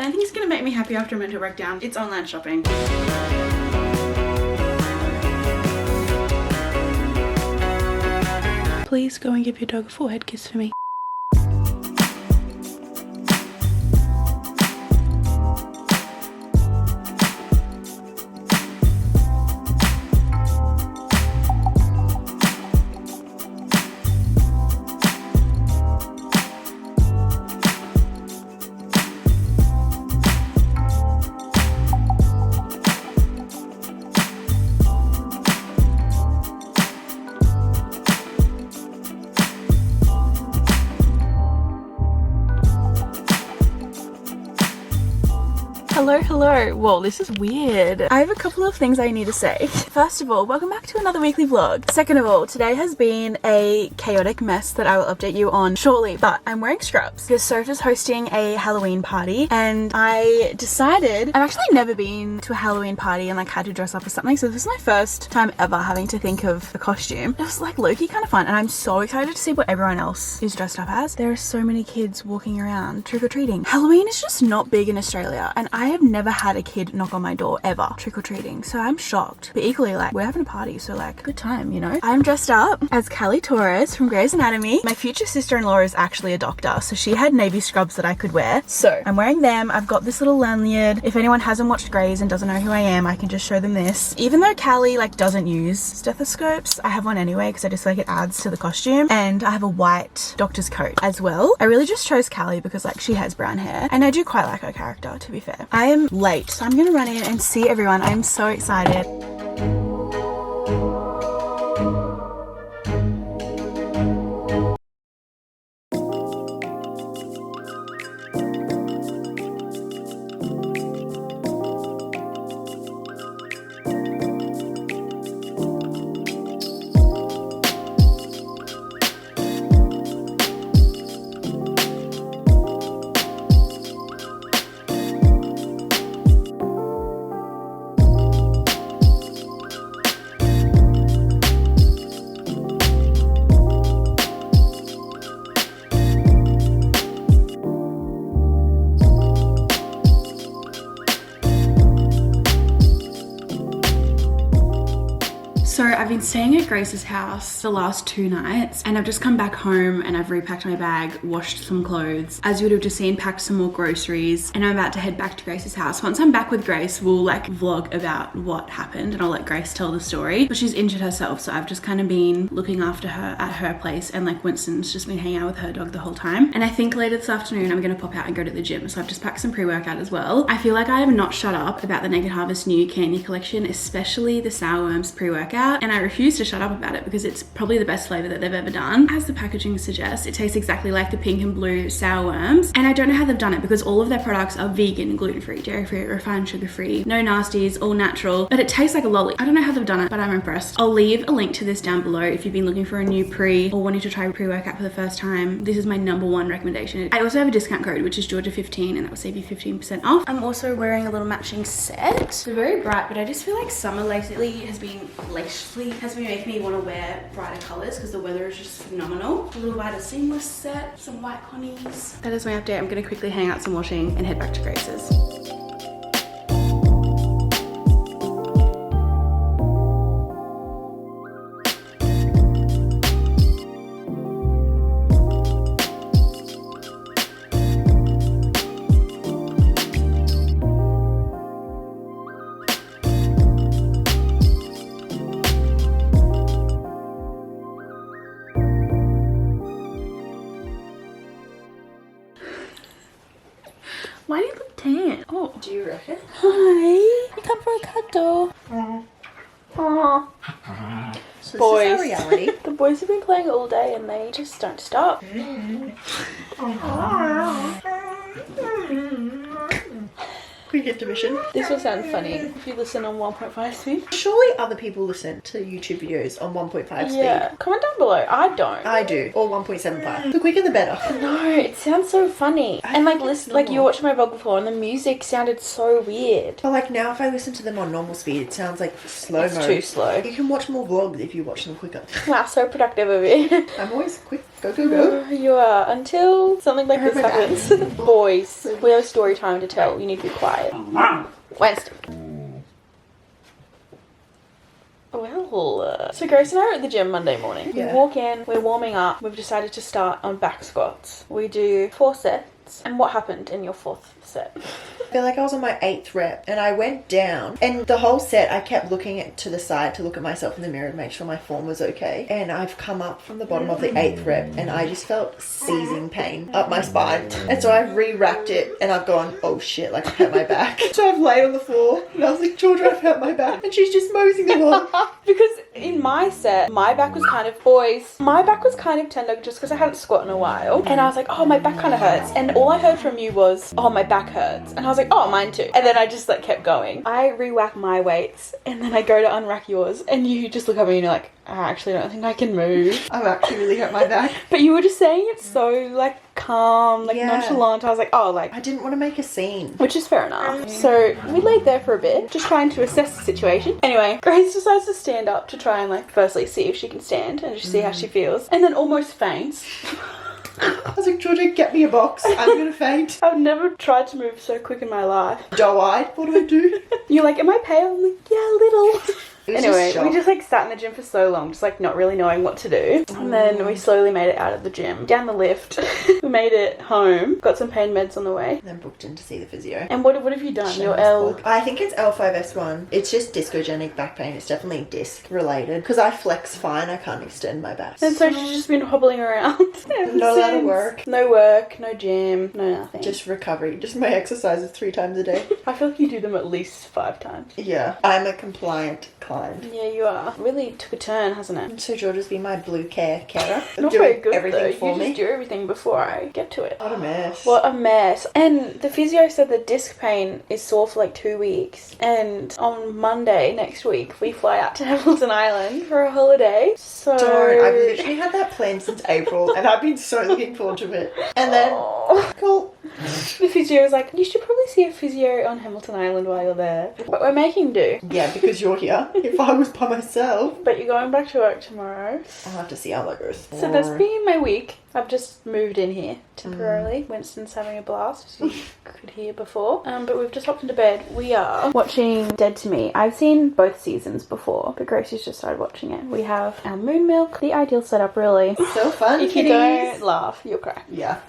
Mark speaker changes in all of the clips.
Speaker 1: anything's gonna make me happy after a mental breakdown, it's online shopping. Please go and give your dog a forehead kiss for me. Hello. Whoa, this is weird. I have a couple of things I need to say. First of all, welcome back to another weekly vlog. Second of all, today has been a chaotic mess that I will update you on shortly, but I'm wearing scrubs because Sopha's hosting a Halloween party and I decided, I've actually never been to a Halloween party and like had to dress up as something, so this is my first time ever having to think of a costume. It was like low-key kind of fun and I'm so excited to see what everyone else is dressed up as. There are so many kids walking around trick-or-treating. Halloween is just not big in Australia and I have never had a kid knock on my door ever trick-or-treating, so I'm shocked. But equally, like, we're having a party, so like, good time, you know? I'm dressed up as Callie Torres from Grey's Anatomy. My future sister-in-law is actually a doctor, so she had navy scrubs that I could wear. So I'm wearing them. I've got this little lanyard. If anyone hasn't watched Grey's and doesn't know who I am, I can just show them this. Even though Callie like doesn't use stethoscopes, I have one anyway because I just like it adds to the costume. And I have a white doctor's coat as well. I really just chose Callie because like she has brown hair and I do quite like her character, to be fair. I am late, so I'm gonna run in and see everyone. I'm so excited. So I've been staying at Grace's house the last 2 nights and I've just come back home and I've repacked my bag, washed some clothes. As you would have just seen, packed some more groceries and I'm about to head back to Grace's house. Once I'm back with Grace, we'll like vlog about what happened and I'll let Grace tell the story. But she's injured herself, so I've just kind of been looking after her at her place and like Winston's just been hanging out with her dog the whole time. And I think later this afternoon I'm gonna pop out and go to the gym. So I've just packed some pre-workout as well. I feel like I have not shut up about the Naked Harvest new candy collection, especially the Sour Worms pre-workout. And I refuse to shut up about it because it's probably the best flavor that they've ever done. As the packaging suggests, it tastes exactly like the pink and blue Sour Worms. And I don't know how they've done it because all of their products are vegan, gluten-free, dairy-free, refined sugar-free, no nasties, all natural, but it tastes like a lolly. I don't know how they've done it, but I'm impressed. I'll leave a link to this down below if you've been looking for a new pre or wanting to try pre-workout for the first time. This is my #1 recommendation. I also have a discount code, which is Georgia15, and that will save you 15% off. I'm also wearing a little matching set. They're very bright, but I just feel like summer lately has been making me want to wear brighter colors because the weather is just phenomenal. A little white seamless set, some white honeys. That is my update. I'm going to quickly hang out some washing and head back to Grace's. Why do you look tan? Oh, do you reckon? Hi, you come for a cuddle. Aww. So boys, this is our reality. The boys have been playing all day and they just don't stop. We get division. This will sound funny if you listen on 1.5 speed.
Speaker 2: Surely other people listen to YouTube videos on 1.5 speed.
Speaker 1: Yeah. Comment down below. I don't.
Speaker 2: I do. Or 1.75. The quicker the better.
Speaker 1: No, it sounds so funny. And like listen, like you watched my vlog before and the music sounded so weird.
Speaker 2: But like now if I listen to them on normal speed, it sounds like slow-mo.
Speaker 1: It's too slow.
Speaker 2: You can watch more vlogs if you watch them quicker.
Speaker 1: Wow, so productive of you.
Speaker 2: I'm always quick. Go, go, go.
Speaker 3: You are, until something like this
Speaker 2: my back.
Speaker 3: happens. Boys, we have a story time to tell. You need to be quiet. Winston. Well, so Grace and I are at the gym Monday morning.
Speaker 2: Yeah.
Speaker 3: We walk in, we're warming up. We've decided to start on back squats. We do 4 sets. And what happened in your 4th set?
Speaker 2: I feel like I was on my 8th rep and I went down, and the whole set I kept looking to the side to look at myself in the mirror to make sure my form was okay, and I've come up from the bottom of the 8th rep and I just felt seizing pain up my spine, and so I've re-racked it and I've gone, oh shit, like I've hurt my back. So I've laid on the floor and I was like, Georgia, I've hurt my back, and she's just moseying along.
Speaker 3: Because in my set, my back was kind of tender just because I hadn't squat in a while, and I was like, oh, my back kind of hurts, and all I heard from you was, oh, my back hurts, and I was like, oh, mine too. And then I just like kept going. I re-whack my weights and then I go to unrack yours and you just look at me and you're like, I actually don't think I can move.
Speaker 2: I've actually really hurt my back.
Speaker 3: But you were just saying it so like calm, like
Speaker 2: Yeah.
Speaker 3: nonchalant. I was like, oh, like,
Speaker 2: I didn't want to make a scene.
Speaker 3: which is fair enough. So we laid there for a bit, just trying to assess the situation. Anyway, Grace decides to stand up to try and like firstly see if she can stand and just see how she feels, and then almost faints.
Speaker 2: I was like, Georgia, get me a box. I'm gonna faint.
Speaker 3: I've never tried to move so quick in my life.
Speaker 2: Doe-eyed. What do I do?
Speaker 3: You're like, am I pale? I'm like, yeah, a little.
Speaker 2: It was
Speaker 3: Anyway,
Speaker 2: just shock.
Speaker 3: we just like sat in the gym for so long, just like not really knowing what to do. And then we slowly made it out of the gym, down the lift. We made it home, got some pain meds on the way.
Speaker 2: Then booked in to see the physio.
Speaker 3: And what have you done? Your L.
Speaker 2: I think it's L5S1. It's just discogenic back pain. It's definitely disc related. Because I flex fine, I can't extend my back.
Speaker 3: And so she's just been hobbling around. ever
Speaker 2: Not allowed to
Speaker 3: since.
Speaker 2: work.
Speaker 3: No work, no gym, no nothing.
Speaker 2: Just recovery. Just my exercises 3 times a day.
Speaker 3: I feel like you do them at least 5 times.
Speaker 2: Yeah. I'm a compliant client.
Speaker 3: Yeah, you are. Really took a turn, hasn't it?
Speaker 2: So Georgia's been my blue carer.
Speaker 3: Not
Speaker 2: doing
Speaker 3: very good
Speaker 2: everything
Speaker 3: though.
Speaker 2: for
Speaker 3: You
Speaker 2: me.
Speaker 3: just do everything before I get to it.
Speaker 2: What a mess.
Speaker 3: What a mess. And the physio said the disc pain is sore for like 2 weeks. And on Monday next week, we fly out to Hamilton Island for a holiday. So...
Speaker 2: Don't. I've literally had that planned since April and I've been so looking forward to it. And then,
Speaker 3: Oh.
Speaker 2: cool.
Speaker 3: The physio was like, you should probably see a physio on Hamilton Island while you're there. But we're making do.
Speaker 2: Yeah, because you're here. If I was by myself,
Speaker 3: But you're going back to work tomorrow.
Speaker 2: I'll have to see how that goes.
Speaker 3: So that's been my week. I've just moved in here temporarily. Winston's having a blast, as you could hear before. But we've just hopped into bed. We are watching Dead to Me. I've seen both seasons before, but Gracie's just started watching it. We have our moon milk, the ideal setup really.
Speaker 2: So fun,
Speaker 3: If you
Speaker 2: kitties.
Speaker 3: don't laugh, you'll cry.
Speaker 2: Yeah.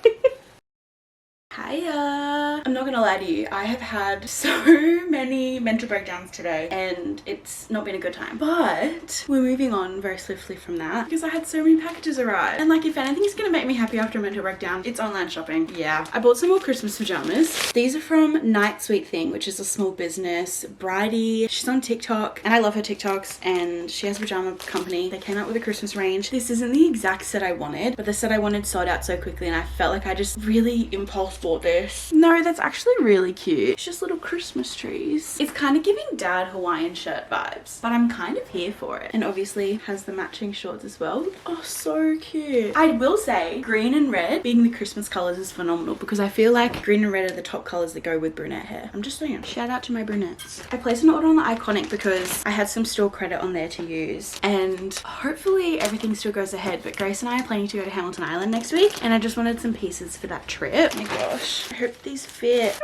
Speaker 1: Hiya! I'm not gonna lie to you, I have had so many mental breakdowns today and it's not been a good time. But we're moving on very swiftly from that because I had so many packages arrive. And like if anything's gonna make me happy after a mental breakdown, it's online shopping. Yeah. I bought some more Christmas pajamas. These are from Night Sweet Thing, which is a small business. Bridie, she's on TikTok and I love her TikToks, and she has a pajama company. They came out with a Christmas range. This isn't the exact set I wanted, but the set I wanted sold out so quickly and I felt like I just really impulse bought this. No, that's actually really cute. It's just little Christmas trees. It's kind of giving dad Hawaiian shirt vibes, but I'm kind of here for it. And obviously has the matching shorts as well. Oh, so cute. I will say green and red being the Christmas colors is phenomenal because I feel like green and red are the top colors that go with brunette hair. I'm just saying. Shout out to my brunettes. I placed an order on the Iconic because I had some store credit on there to use, and hopefully everything still goes ahead. But Grace and I are planning to go to Hamilton Island next week, and I just wanted some pieces for that trip. Oh my gosh, I hope these fit.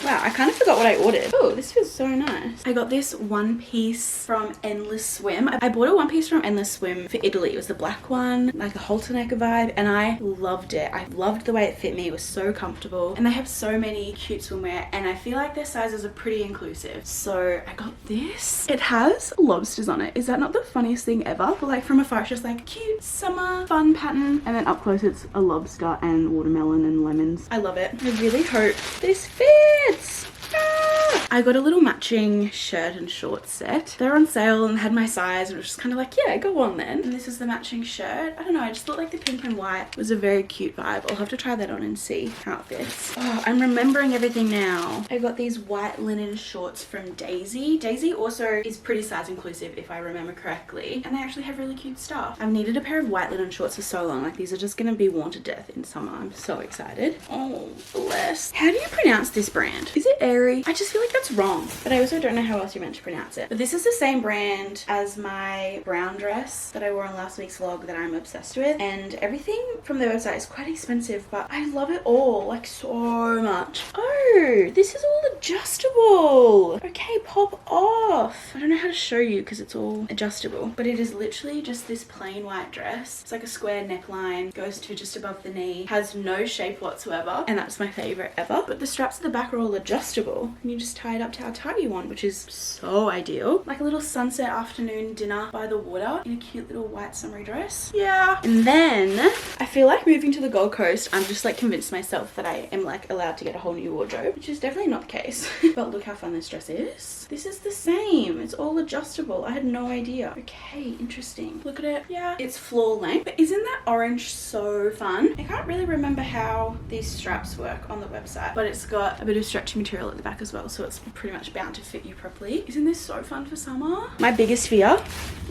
Speaker 1: Wow, I kind of forgot what I ordered. Oh, this feels so nice. I got this one piece from Endless Swim. I bought a one piece from Endless Swim for Italy. It was the black one, like a halter neck vibe, and I loved it. I loved the way it fit me. It was so comfortable, and they have so many cute swimwear, and I feel like their sizes are pretty inclusive. So I got this. It has lobsters on it. Is that not the funniest thing ever? But like from afar, it's just like cute summer fun pattern, and then up close it's a lobster and watermelon and lemons. I love it. I really hope this fits. Ah! I got a little matching shirt and shorts set. They're on sale and had my size, and it was just kind of like, yeah, go on then. And this is the matching shirt. I don't know, I just thought like the pink and white was a very cute vibe. I'll have to try that on and see how it fits. Oh, I'm remembering everything now. I got these white linen shorts from Daisy. Daisy also is pretty size inclusive if I remember correctly, and they actually have really cute stuff. I've needed a pair of white linen shorts for so long. Like these are just gonna be worn to death in summer. I'm so excited. Oh, bless. How do you pronounce this brand? Is it Airy? I just feel like that's it's wrong, but I also don't know how else you're meant to pronounce it. But this is the same brand as my brown dress that I wore on last week's vlog that I'm obsessed with. And everything from their website is quite expensive, but I love it all, like so much. Oh, this is all adjustable. Okay, pop off. I don't know how to show you because it's all adjustable, but it is literally just this plain white dress. It's like a square neckline, goes to just above the knee, has no shape whatsoever, and that's my favorite ever. But the straps at the back are all adjustable, and you just tie it up to how tight you want, which is so ideal. Like a little sunset afternoon dinner by the water in a cute little white summery dress. Yeah. And then I feel like moving to the Gold Coast, I'm just like convinced myself that I am like allowed to get a whole new wardrobe, which is definitely not the case. But look how fun this dress is. This is the same. It's all adjustable. I had no idea. Okay, interesting. Look at it. Yeah, it's floor length. But isn't that orange so fun? I can't really remember how these straps work on the website, but it's got a bit of stretchy material at the back as well, so it's pretty much bound to fit you properly. Isn't this so fun for summer? My biggest fear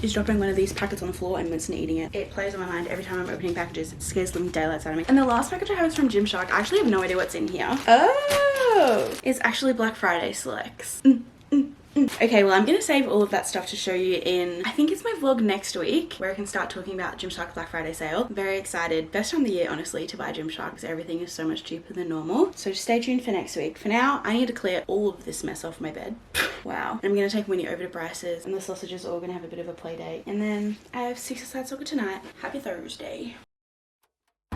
Speaker 1: is dropping one of these packets on the floor and Winston eating it. It plays on my mind every time I'm opening packages. It scares the daylights out of me. And the last package I have is from Gymshark. I actually have no idea what's in here. Oh, it's actually Black Friday selects. Okay, well, I'm gonna save all of that stuff to show you in, I think it's my vlog next week, where I can start talking about Gymshark Black Friday sale. I'm very excited. Best time of the year, honestly, to buy Gymshark because everything is so much cheaper than normal. So just stay tuned for next week. For now, I need to clear all of this mess off my bed. Wow. I'm gonna take Winnie over to Bryce's, and the sausages are all gonna have a bit of a play date. And then I have 6-a-side soccer tonight. Happy Thursday.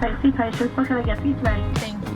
Speaker 4: Tasty pastries, what can I get for you today?
Speaker 3: Thank you.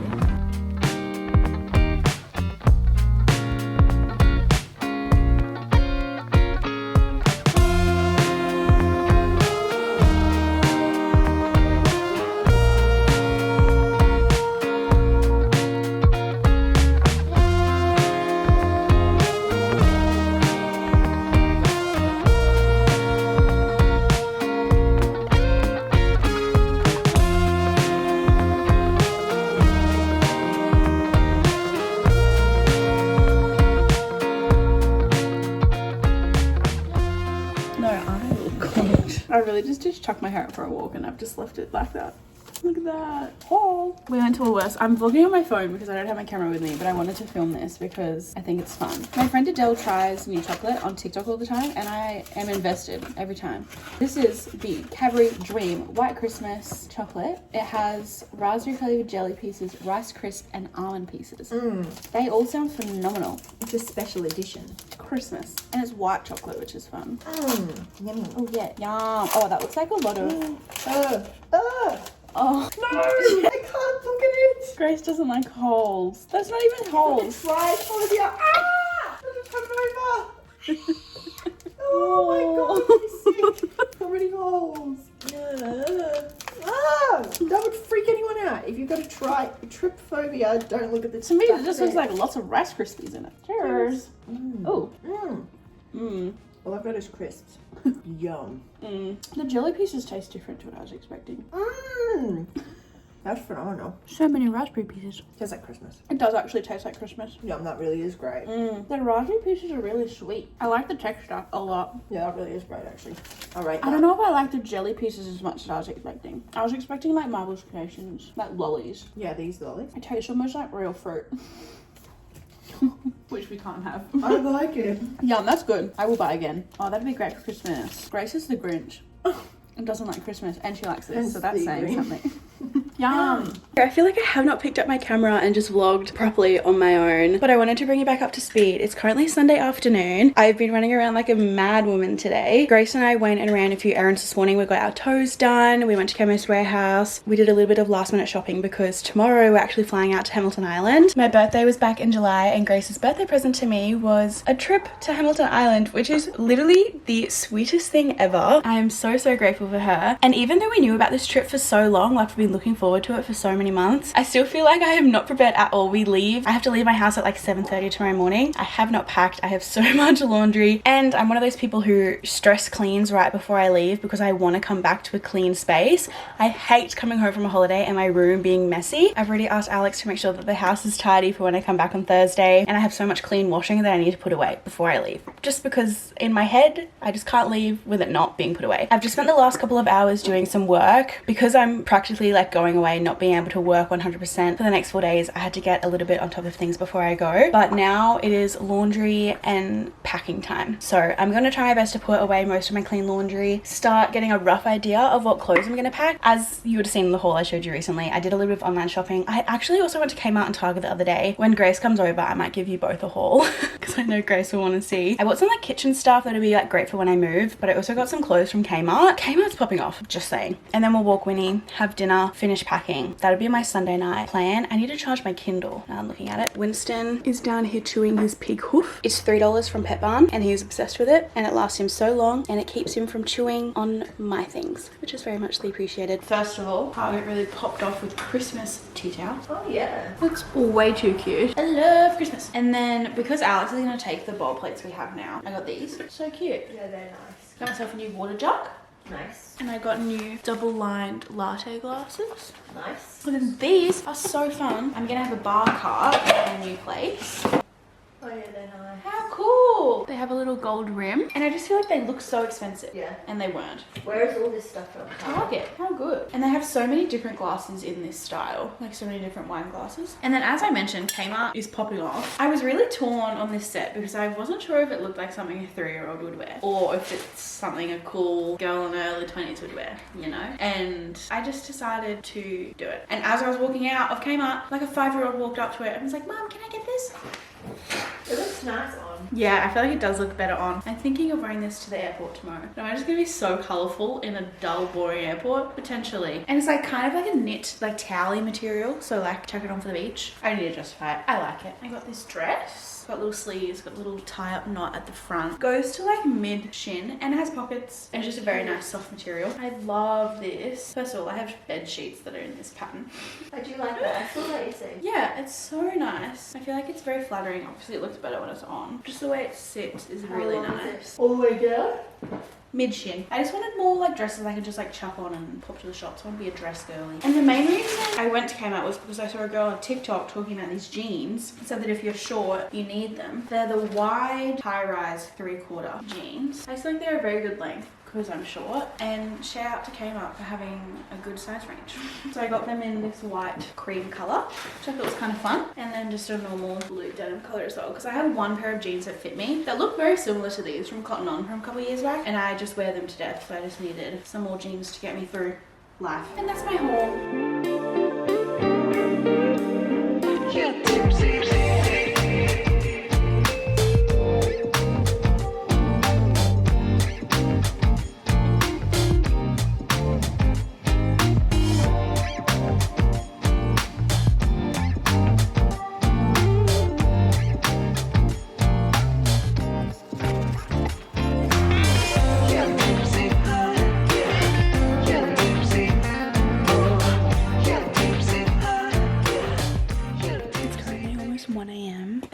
Speaker 3: I really just chucked my hair out for a walk and I've just left it like that. Look at that. Oh, we went to Woolworths. I'm vlogging on my phone because I don't have my camera with me, but I wanted to film this because I think it's fun. My friend Adele tries new chocolate on TikTok all the time and I am invested every time. This is the Cadbury Dream White Christmas chocolate. It has raspberry flavored jelly pieces, Rice Crisp and almond pieces. They all sound phenomenal.
Speaker 2: It's a special edition.
Speaker 3: Christmas. And it's white chocolate, which is fun.
Speaker 2: Yummy.
Speaker 3: Oh yeah, yum. Oh, that looks like a lot of... Oh
Speaker 2: no! I can't look at it!
Speaker 3: Grace doesn't like holes. That's not even holes.
Speaker 2: It's right over here. Ah! Let it come over. Oh my god, sick. So many holes. That would freak anyone out. If you've got a trip phobia, don't look at the
Speaker 3: To me, it just looks like lots of Rice Krispies in it. Cheers. Oh.
Speaker 2: All I've got is crisps. Yum.
Speaker 3: The jelly pieces taste different to what I was expecting.
Speaker 2: That's phenomenal.
Speaker 3: So many raspberry pieces.
Speaker 2: Tastes like Christmas.
Speaker 3: It does actually taste like Christmas.
Speaker 2: Yum, that really is great.
Speaker 3: The raspberry pieces are really sweet. I like the texture a lot.
Speaker 2: Yeah, that really is great actually. All right.
Speaker 3: I don't know if I like the jelly pieces as much as I was expecting. I was expecting like Marvel's Creations, like lollies.
Speaker 2: Yeah, these lollies.
Speaker 3: It tastes almost like real fruit. Which we can't have.
Speaker 2: I like it.
Speaker 3: Yum, that's good. I will buy again. Oh, that'd be great for Christmas. Grace is the Grinch. And doesn't like Christmas, and she likes this, so that's saying something. Yum. I feel like I have not picked up my camera and just vlogged properly on my own, but I wanted to bring it back up to speed. It's currently Sunday afternoon. I've been running around like a mad woman today. Grace and I went and ran a few errands this morning. We got our toes done. We went to Chemist Warehouse. We did a little bit of last minute shopping because tomorrow we're actually flying out to Hamilton Island. My birthday was back in July and Grace's birthday present to me was a trip to Hamilton Island, which is literally the sweetest thing ever. I am so grateful for her. And even though we knew about this trip for so long, like we've been looking forward to it for so many months, I still feel like I am not prepared at all. I have to leave my house at like 7:30 tomorrow morning. I have not packed. I have so much laundry and I'm one of those people who stress cleans right before I leave because I want to come back to a clean space. I hate coming home from a holiday and my room being messy. I've already asked Alex to make sure that the house is tidy for when I come back on Thursday, and I have so much clean washing that I need to put away before I leave, just because in my head I just can't leave with it not being put away. I've just spent the last couple of hours doing some work because I'm practically like going
Speaker 1: away, not being able to work 100% for the next 4 days, I had to get a little bit on top of things before I go. But now it is laundry and packing time. So I'm going to try my best to put away most of my clean laundry, start getting a rough idea of what clothes I'm going to pack. As you would have seen in the haul I showed you recently, I did a little bit of online shopping. I actually also went to Kmart and Target the other day. When Grace comes over, I might give you both a haul because I know Grace will want to see. I bought some like kitchen stuff that'll be like great for when I move, but I also got some clothes from Kmart. Kmart's popping off, just saying. And then we'll walk Winnie, have dinner, finish packing. That'll be my Sunday night plan. I need to charge my Kindle now I'm looking at it. Winston is down here chewing his pig hoof. It's $3 from Pet Barn and he's obsessed with it, and it lasts him so long and it keeps him from chewing on my things, which is very muchly appreciated. First of all, Target really popped off with Christmas tea towels.
Speaker 2: Oh yeah.
Speaker 1: Looks way too cute. I love Christmas. And then because Alex is gonna take the bowl plates we have now, I got these. So cute.
Speaker 2: Yeah, they're nice.
Speaker 1: Got myself a new water jug.
Speaker 2: Nice.
Speaker 1: And I got new double-lined latte glasses.
Speaker 2: Nice.
Speaker 1: And then these are so fun. I'm gonna have a bar cart in a new place.
Speaker 2: Oh yeah, they're nice.
Speaker 1: How cool! They have a little gold rim, and I just feel like they look so expensive.
Speaker 2: Yeah.
Speaker 1: And they weren't.
Speaker 2: Where is all this stuff from?
Speaker 1: Target. How good. And they have so many different glasses in this style, like so many different wine glasses. And then as I mentioned, Kmart is popping off. I was really torn on this set because I wasn't sure if it looked like something a 3-year-old would wear or if it's something a cool girl in her early 20s would wear, you know? And I just decided to do it. And as I was walking out of Kmart, like a 5-year-old walked up to it and was like, Mom, can I get this?
Speaker 2: It looks nice on.
Speaker 1: Yeah, I feel like it does look better on. I'm thinking of wearing this to the airport tomorrow. Am I just gonna be so colourful in a dull, boring airport? Potentially. And it's like kind of like a knit, like towely material. So like chuck it on for the beach. I need to justify it. I like it. I got this dress. Got little sleeves, got a little tie-up knot at the front. Goes to like mid-shin and it has pockets. And it's just a very nice soft material. I love this. First of all, I have bed sheets that are in this pattern.
Speaker 2: I do like that. I saw that you say.
Speaker 1: Yeah, it's so nice. I feel like it's very flattering. Obviously, it looks better when it's on. Just the way it sits is really nice.
Speaker 2: All the way down?
Speaker 1: Mid-shin. I just wanted more like dresses I could just like chuck on and pop to the shops. I want to be a dress girly. And the main reason I went to Kmart was because I saw a girl on TikTok talking about these jeans. It said that if you're short, you need them. They're the wide, high-rise 3/4 jeans. I just think they're a very good length because I'm short, and shout out to Kmart for having a good size range. So I got them in this white cream colour, which I thought was kind of fun, and then just a normal blue denim colour as well, because I had one pair of jeans that fit me that look very similar to these from Cotton On from a couple of years back, and I just wear them to death, so I just needed some more jeans to get me through life. And that's my haul.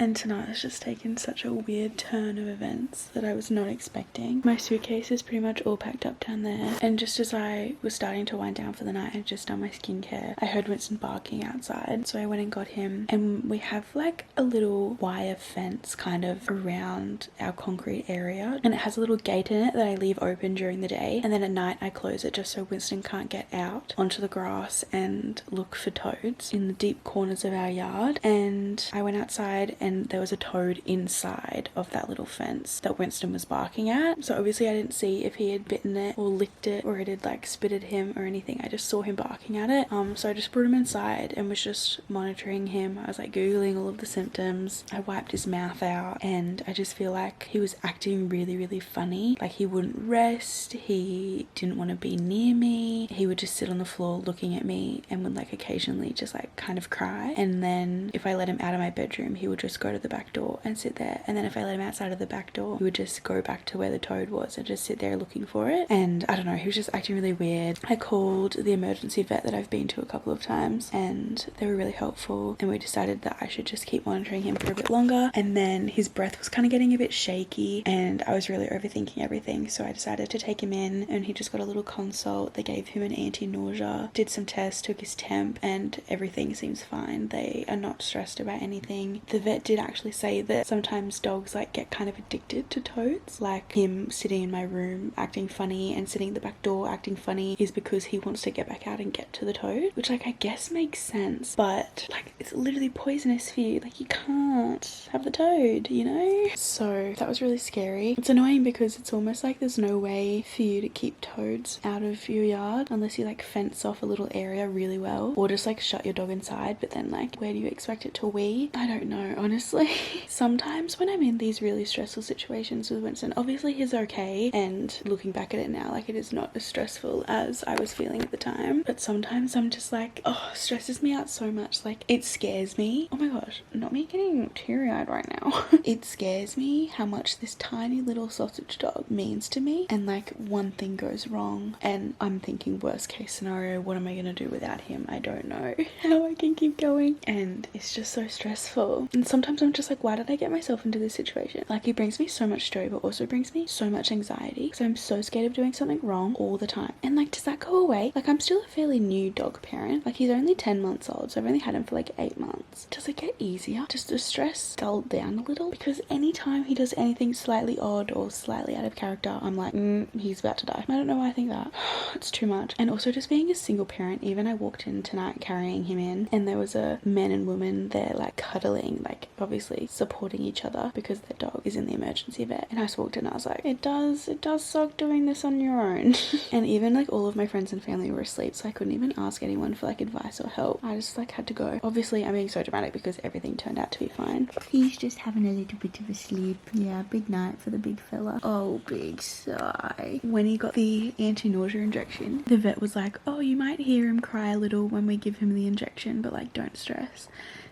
Speaker 1: And tonight has just taken such a weird turn of events that I was not expecting. My suitcase is pretty much all packed up down there, and just as I was starting to wind down for the night, I'd just done my skincare, I heard Winston barking outside, so I went and got him, and we have like a little wire fence kind of around our concrete area, and it has a little gate in it that I leave open during the day, and then at night I close it just so Winston can't get out onto the grass and look for toads in the deep corners of our yard. And I went outside and there was a toad inside of that little fence that Winston was barking at. So obviously I didn't see if he had bitten it or licked it or it had like spitted him or anything. I just saw him barking at it. So I just brought him inside and was just monitoring him. I was like googling all of the symptoms. I wiped his mouth out, and I just feel like he was acting really funny. Like he wouldn't rest, he didn't want to be near me, he would just sit on the floor looking at me and would like occasionally just like kind of cry. And then if I let him out of my bedroom, he would just go to the back door and sit there, and then if I let him outside of the back door, he would just go back to where the toad was and just sit there looking for it. And I don't know, he was just acting really weird. I called the emergency vet that I've been to a couple of times, and they were really helpful, and we decided that I should just keep monitoring him for a bit longer. And then his breath was kind of getting a bit shaky, and I was really overthinking everything, so I decided to take him in, and he just got a little consult. They gave him an anti-nausea, did some tests, took his temp, and everything seems fine. They are not stressed about anything. The vet did actually
Speaker 3: actually say that sometimes dogs like get kind of addicted to toads. Like him sitting in my room acting funny and sitting at the back door acting funny is because he wants to get back out and get to the toad, which like I guess makes sense, but like it's literally poisonous for you. Like you can't have the toad, you know? So that was really scary. It's annoying because it's almost like there's no way for you to keep toads out of your yard unless you like fence off a little area really well, or just like shut your dog inside. But then like where do you expect it to wee? I don't know, honestly. Sometimes when I'm in these really stressful situations with Winston, obviously he's okay, and looking back at it now, like it is not as stressful as I was feeling at the time, but sometimes I'm just like, oh, stresses me out so much. Like it scares me. Oh my gosh, not me getting teary-eyed right now. It scares me how much this tiny little sausage dog means to me, and like one thing goes wrong and I'm thinking worst case scenario, what am I gonna do without him? I don't know how I can keep going, and it's just so stressful. And sometimes I'm just like, why did I get myself into this situation? Like he brings me so much joy but also brings me so much anxiety because I'm so scared of doing something wrong all the time. And like, does that go away? Like I'm still a fairly new dog parent. Like he's only 10 months old, so I've only had him for like 8 months. Does it get easier? Does the stress dull down a little? Because anytime he does anything slightly odd or slightly out of character, I'm like, he's about to die. I don't know why I think that. It's too much. And also just being a single parent, even I walked in tonight carrying him in and there was a man and woman there like cuddling, like obviously supporting each other because their dog is in the emergency vet. And I just walked in and I was like, it does suck doing this on your own. And even like all of my friends and family were asleep, so I couldn't even ask anyone for like advice or help. I just like had to go. Obviously I'm being so dramatic because everything turned out to be fine.
Speaker 5: He's just having a little bit of a sleep. Yeah, big night for the big fella. Oh, big sigh.
Speaker 3: When he got the anti-nausea injection, the vet was like, oh, you might hear him cry a little when we give him the injection, but like don't stress.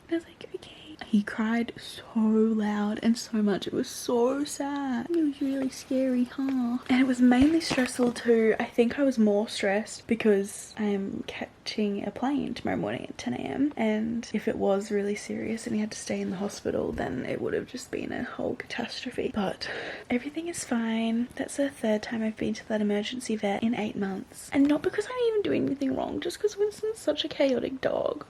Speaker 3: And I was like, okay. He cried so loud and so much. It was so sad.
Speaker 5: It was really scary, huh?
Speaker 3: And it was mainly stressful too. I think I was more stressed because I'm catching a plane tomorrow morning at 10 a.m. And if it was really serious and he had to stay in the hospital, then it would have just been a whole catastrophe. But everything is fine. That's the third time I've been to that emergency vet in 8 months. And not because I'm even doing anything wrong, just because Winston's such a chaotic dog.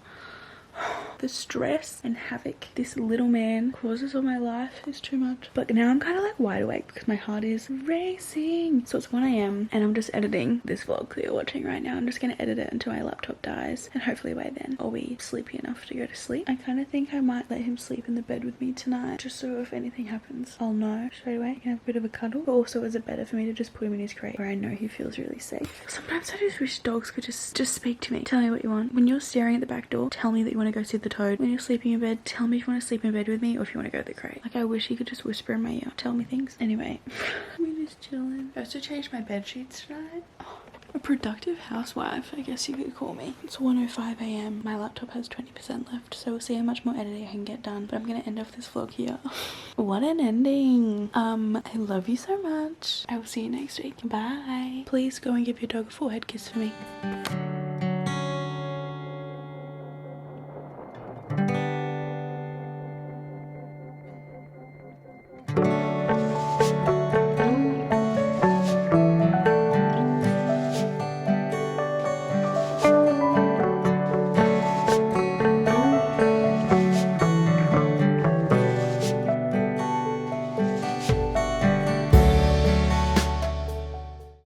Speaker 3: The stress and havoc this little man causes on my life is too much. But now I'm kind of like wide awake because my heart is racing. So it's 1 a.m. and I'm just editing this vlog that you're watching right now. I'm just going to edit it until my laptop dies, and hopefully by then I'll be sleepy enough to go to sleep. I kind of think I might let him sleep in the bed with me tonight, just so if anything happens I'll know straight away. I can have a bit of a cuddle. But also, is it better for me to just put him in his crate where I know he feels really safe? Sometimes I just wish dogs could just speak to me. Tell me what you want. When you're staring at the back door, tell me that you want to go see the toad. When you're sleeping in bed, tell me if you want to sleep in bed with me or if you want to go to the crate. Like I wish he could just whisper in my ear, tell me things. Anyway, I'm just chilling. I also changed my bed sheets tonight. Oh, a productive housewife, I guess you could call me. It's 1:05 a.m. My laptop has 20% left, so we'll see how much more editing I can get done. But I'm gonna end off this vlog here. What an ending. I love you so much. I will see you next week. Bye. Please go and give your dog a forehead kiss for me.